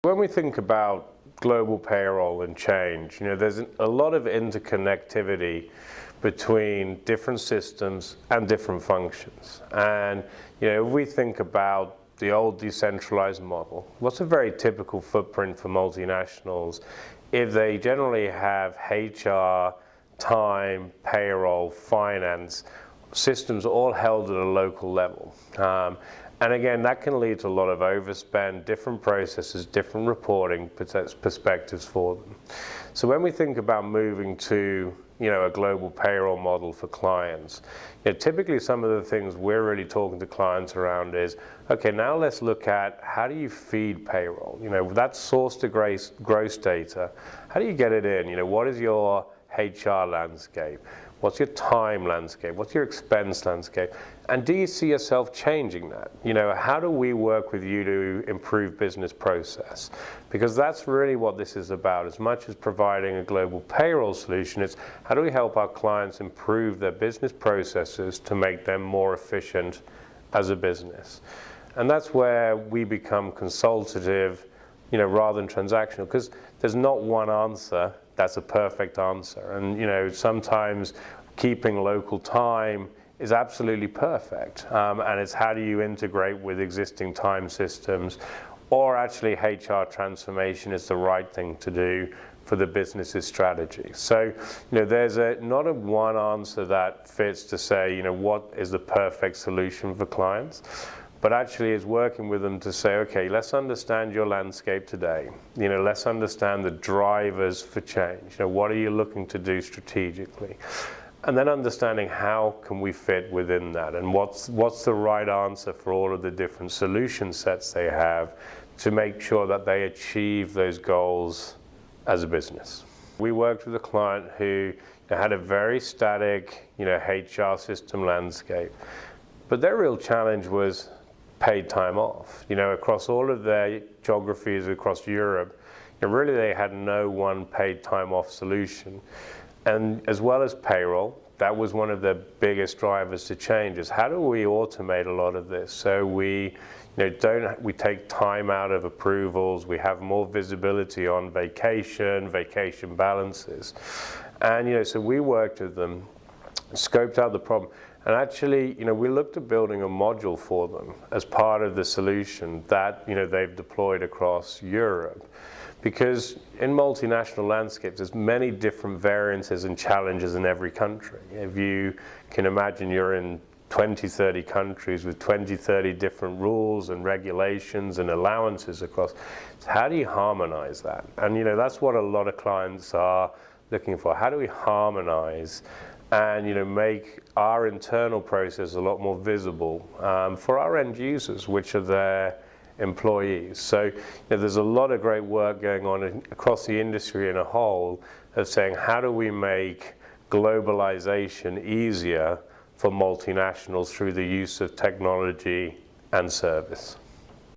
When we think about global payroll and change, there's a lot of interconnectivity between different systems and different functions. And if we think about the old decentralized model, what's a very typical footprint for multinationals? If they generally have HR, time, payroll, finance, systems all held at a local level. And again, that can lead to a lot of overspend, different processes, different reporting perspectives for them. So when we think about moving to a global payroll model for clients, typically some of the things we're really talking to clients around is, okay, now let's look at how do you feed payroll? That source to gross data, how do you get it in? What is your HR landscape? What's your time landscape? What's your expense landscape? And do you see yourself changing that? How do we work with you to improve business process? Because that's really what this is about. As much as providing a global payroll solution, it's how do we help our clients improve their business processes to make them more efficient as a business? And that's where we become consultative, rather than transactional, because there's not one answer that's a perfect answer. And sometimes keeping local time is absolutely perfect. And it's how do you integrate with existing time systems, or actually HR transformation is the right thing to do for the business's strategy. So there's not a one answer that fits to say what is the perfect solution for clients, but actually is working with them to say, okay, let's understand your landscape today. Let's understand the drivers for change. What are you looking to do strategically? And then understanding how can we fit within that, and what's the right answer for all of the different solution sets they have to make sure that they achieve those goals as a business. We worked with a client who had a very static HR system landscape, but their real challenge was paid time off. Across all of their geographies across Europe, really they had no one paid time off solution. And as well as payroll, that was one of the biggest drivers to change, is how do we automate a lot of this? So we take time out of approvals, we have more visibility on vacation balances. And so we worked with them, scoped out the problem. And actually, we looked at building a module for them as part of the solution that, they've deployed across Europe. Because in multinational landscapes, there's many different variances and challenges in every country. If you can imagine you're in 20, 30 countries with 20, 30 different rules and regulations and allowances across, so how do you harmonize that? And that's what a lot of clients are looking for. How do we harmonize and make our internal process a lot more visible for our end users, which are their employees? So there's a lot of great work going on across the industry in a whole of saying how do we make globalization easier for multinationals through the use of technology and service.